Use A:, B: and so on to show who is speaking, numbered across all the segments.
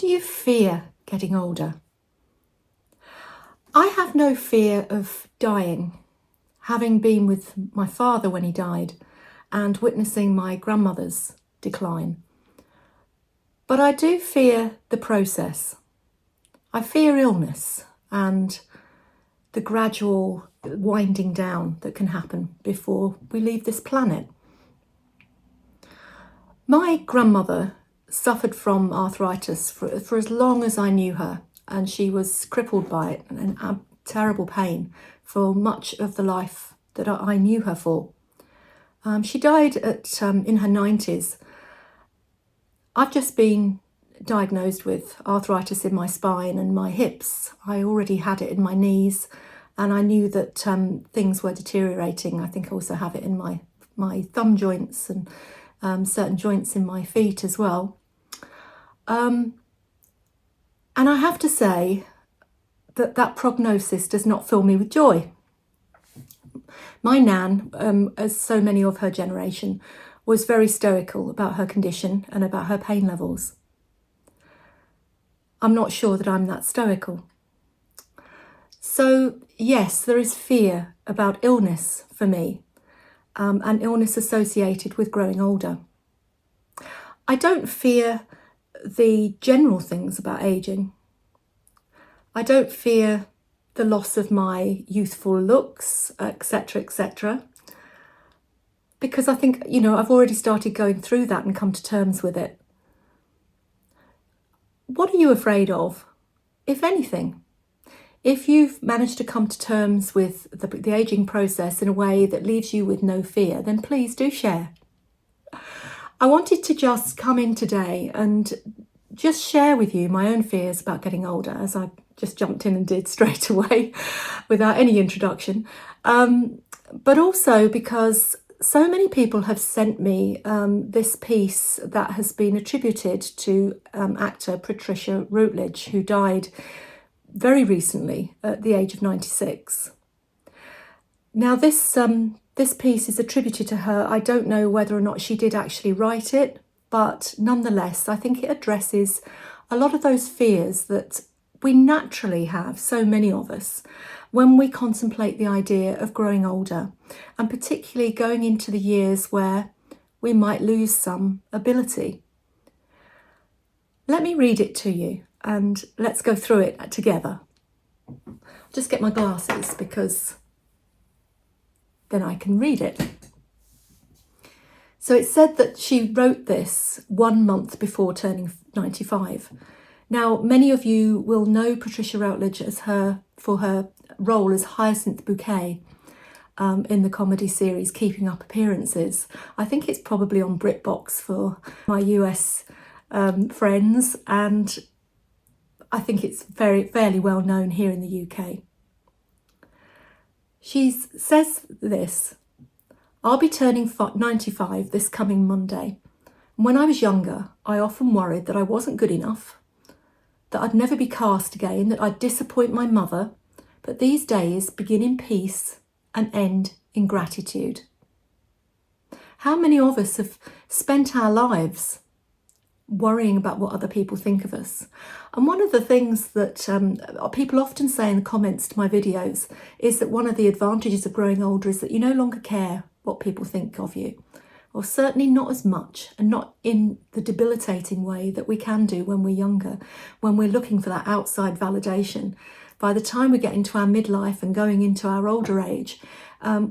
A: do you fear getting older? I have no fear of dying, having been with my father when he died and witnessing my grandmother's decline. But I do fear the process. I fear illness and the gradual winding down that can happen before we leave this planet. My grandmother suffered from arthritis for as long as I knew her, and she was crippled by it and had terrible pain for much of the life that I knew her for. She died in her 90s. I've just been diagnosed with arthritis in my spine and my hips. I already had it in my knees, and I knew that things were deteriorating. I think I also have it in my thumb joints and certain joints in my feet as well. And I have to say that prognosis does not fill me with joy. My nan, as so many of her generation, was very stoical about her condition and about her pain levels. I'm not sure that I'm that stoical. So yes, there is fear about illness for me, and illness associated with growing older. I don't fear the general things about aging. I don't fear the loss of my youthful looks, etc., because I think, I've already started going through that and come to terms with it. What are you afraid of, if anything? If you've managed to come to terms with the aging process in a way that leaves you with no fear, then please do share. I wanted to just come in today and just share with you my own fears about getting older, as I just jumped in and did straight away without any introduction. But also because so many people have sent me this piece that has been attributed to actor Patricia Routledge, who died very recently at the age of 96. Now this piece is attributed to her. I don't know whether or not she did actually write it, but nonetheless, I think it addresses a lot of those fears that we naturally have, so many of us, when we contemplate the idea of growing older, and particularly going into the years where we might lose some ability. Let me read it to you and let's go through it together. I'll just get my glasses because then I can read it. So it said that she wrote this 1 month before turning 95. Now, many of you will know Patricia Routledge for her role as Hyacinth Bouquet in the comedy series Keeping Up Appearances. I think it's probably on BritBox for my US friends, and I think it's fairly well known here in the UK. She says this: "I'll be turning 95 this coming Monday. When I was younger, I often worried that I wasn't good enough, that I'd never be cast again, that I'd disappoint my mother, but these days begin in peace and end in gratitude." How many of us have spent our lives worrying about what other people think of us? And one of the things that people often say in the comments to my videos is that one of the advantages of growing older is that you no longer care what people think of you, or certainly not as much, and not in the debilitating way that we can do when we're younger, when we're looking for that outside validation. By the time we get into our midlife and going into our older age,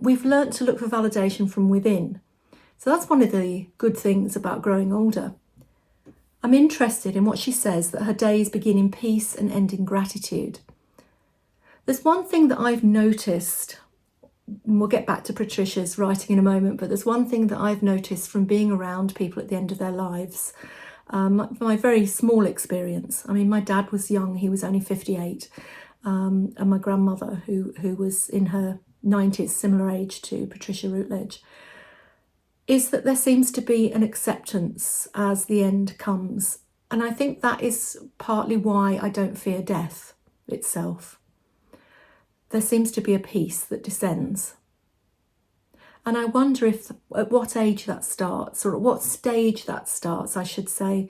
A: we've learnt to look for validation from within. So that's one of the good things about growing older. I'm interested in what she says, that her days begin in peace and end in gratitude. There's one thing that I've noticed, and we'll get back to Patricia's writing in a moment, but there's one thing that I've noticed from being around people at the end of their lives, my very small experience. I mean, my dad was young, he was only 58, and my grandmother, who was in her 90s, similar age to Patricia Routledge, is that there seems to be an acceptance as the end comes. And I think that is partly why I don't fear death itself. There seems to be a peace that descends. And I wonder if at what age that starts, or at what stage that starts, I should say,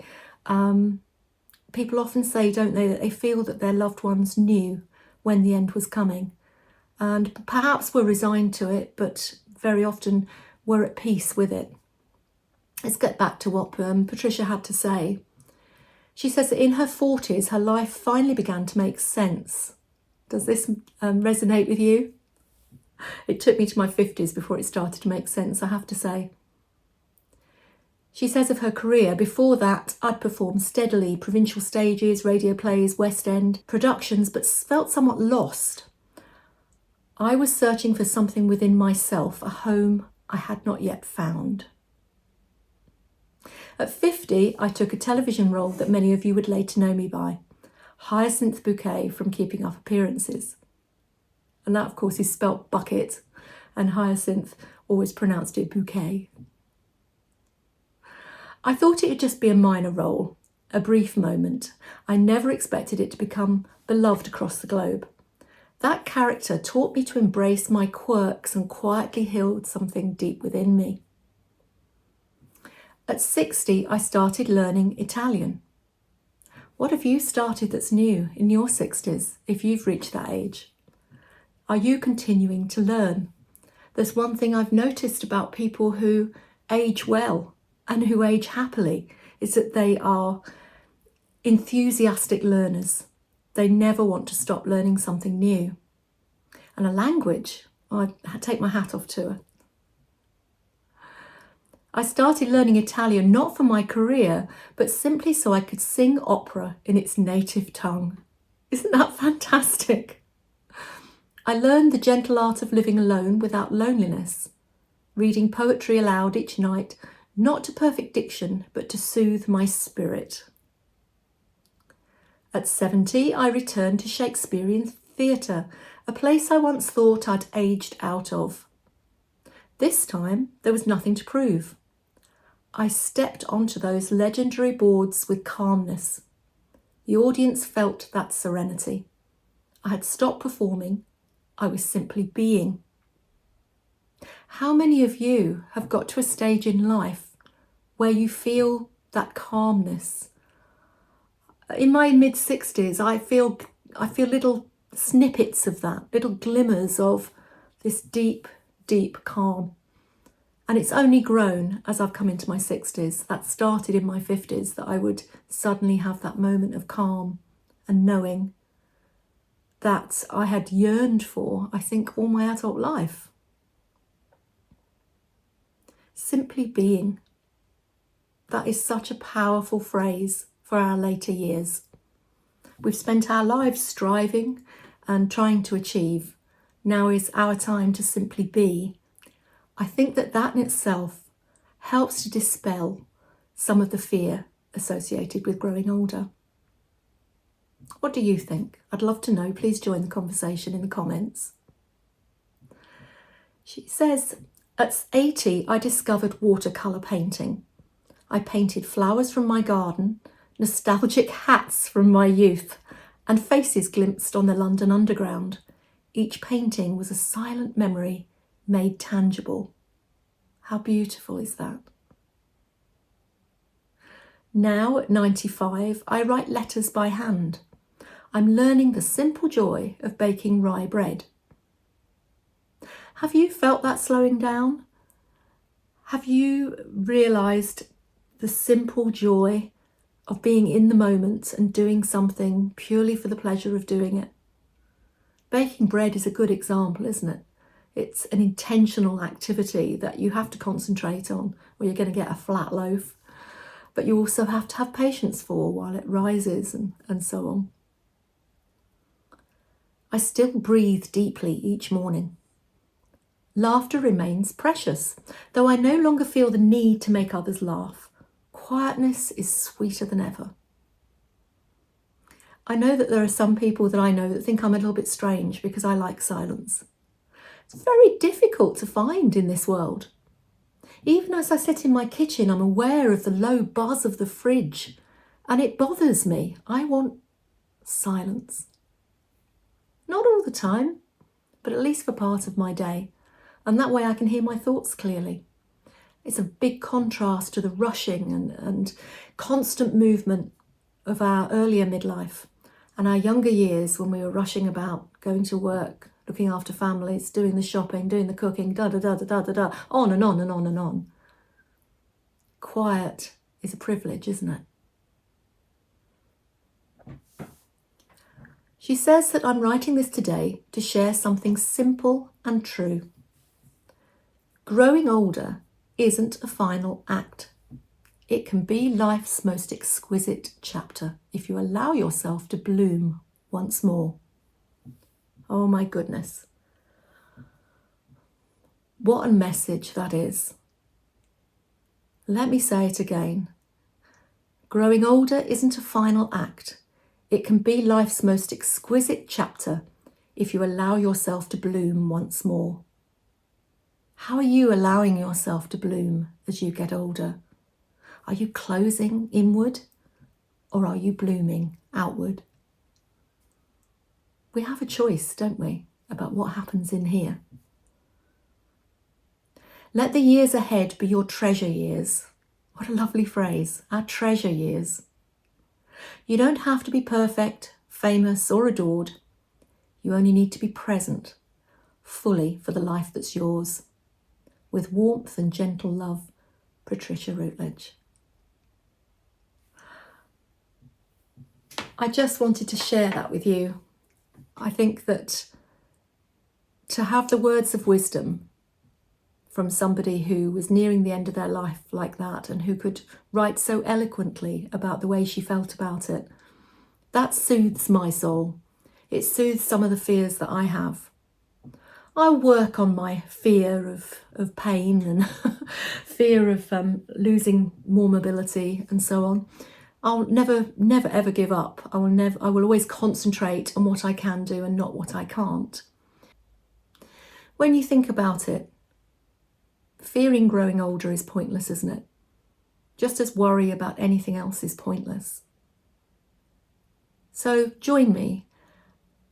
A: people often say, don't they, that they feel that their loved ones knew when the end was coming, and perhaps were resigned to it, but very often were at peace with it. Let's get back to what Patricia had to say. She says that in her 40s, her life finally began to make sense. Does this resonate with you? It took me to my 50s before it started to make sense, I have to say. She says of her career, before that, I'd performed steadily provincial stages, radio plays, West End productions, but felt somewhat lost. I was searching for something within myself, a home I had not yet found. At 50, I took a television role that many of you would later know me by, Hyacinth Bouquet from Keeping Up Appearances. And that, of course, is spelt bucket, and Hyacinth always pronounced it bouquet. I thought it would just be a minor role, a brief moment. I never expected it to become beloved across the globe. That character taught me to embrace my quirks and quietly healed something deep within me. At 60, I started learning Italian. What have you started that's new in your 60s, if you've reached that age? Are you continuing to learn? There's one thing I've noticed about people who age well and who age happily, is that they are enthusiastic learners. They never want to stop learning something new. And a language, I take my hat off to her. I started learning Italian not for my career, but simply so I could sing opera in its native tongue. Isn't that fantastic? I learned the gentle art of living alone without loneliness, reading poetry aloud each night, not to perfect diction, but to soothe my spirit. At 70, I returned to Shakespearean theatre, a place I once thought I'd aged out of. This time, there was nothing to prove. I stepped onto those legendary boards with calmness. The audience felt that serenity. I had stopped performing. I was simply being. How many of you have got to a stage in life where you feel that calmness? In my mid-60s, I feel little snippets of that, little glimmers of this deep, deep calm. And it's only grown as I've come into my 60s. That started in my 50s, that I would suddenly have that moment of calm and knowing that I had yearned for, I think, all my adult life. Simply being. That is such a powerful phrase for our later years. We've spent our lives striving and trying to achieve. Now is our time to simply be. I think that in itself helps to dispel some of the fear associated with growing older. What do you think? I'd love to know. Please join the conversation in the comments. She says, at 80, I discovered watercolour painting. I painted flowers from my garden, nostalgic hats from my youth, and faces glimpsed on the London Underground. Each painting was a silent memory made tangible. How beautiful is that? Now at 95, I write letters by hand. I'm learning the simple joy of baking rye bread. Have you felt that slowing down? Have you realised the simple joy of being in the moment and doing something purely for the pleasure of doing it? Baking bread is a good example, isn't it? It's an intentional activity that you have to concentrate on, or you're going to get a flat loaf. But you also have to have patience for while it rises and so on. I still breathe deeply each morning. Laughter remains precious, though I no longer feel the need to make others laugh. Quietness is sweeter than ever. I know that there are some people that I know that think I'm a little bit strange because I like silence. It's very difficult to find in this world. Even as I sit in my kitchen, I'm aware of the low buzz of the fridge, and it bothers me. I want silence. Not all the time, but at least for part of my day. And that way I can hear my thoughts clearly. It's a big contrast to the rushing and constant movement of our earlier midlife and our younger years when we were rushing about, going to work, looking after families, doing the shopping, doing the cooking, da-da-da-da-da-da-da, on and on and on and on. Quiet is a privilege, isn't it? She says that I'm writing this today to share something simple and true. Growing older isn't a final act. It can be life's most exquisite chapter if you allow yourself to bloom once more. Oh my goodness. What a message that is. Let me say it again. Growing older isn't a final act. It can be life's most exquisite chapter if you allow yourself to bloom once more. How are you allowing yourself to bloom as you get older? Are you closing inward or are you blooming outward? We have a choice, don't we, about what happens in here. Let the years ahead be your treasure years. What a lovely phrase, our treasure years. You don't have to be perfect, famous or adored. You only need to be present, fully for the life that's yours. With warmth and gentle love, Patricia Routledge. I just wanted to share that with you. I think that to have the words of wisdom from somebody who was nearing the end of their life like that and who could write so eloquently about the way she felt about it, that soothes my soul. It soothes some of the fears that I have. I work on my fear of pain and fear of losing more mobility and so on. I'll never ever give up. I will always concentrate on what I can do and not what I can't. When you think about it, fearing growing older is pointless, isn't it? Just as worry about anything else is pointless. So join me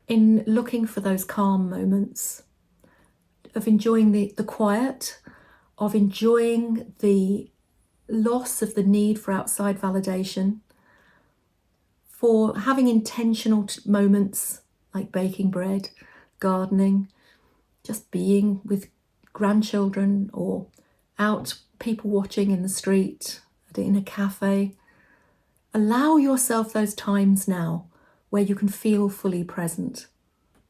A: in looking for those calm moments, of enjoying the quiet, of enjoying the loss of the need for outside validation, for having intentional moments like baking bread, gardening, just being with grandchildren or out people watching in the street, in a cafe. Allow yourself those times now where you can feel fully present.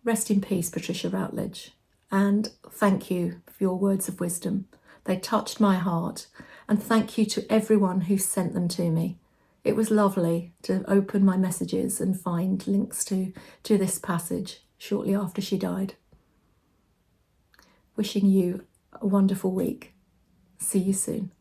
A: Rest in peace, Patricia Routledge. And thank you for your words of wisdom. They touched my heart. And thank you to everyone who sent them to me. It was lovely to open my messages and find links to this passage shortly after she died. Wishing you a wonderful week. See you soon.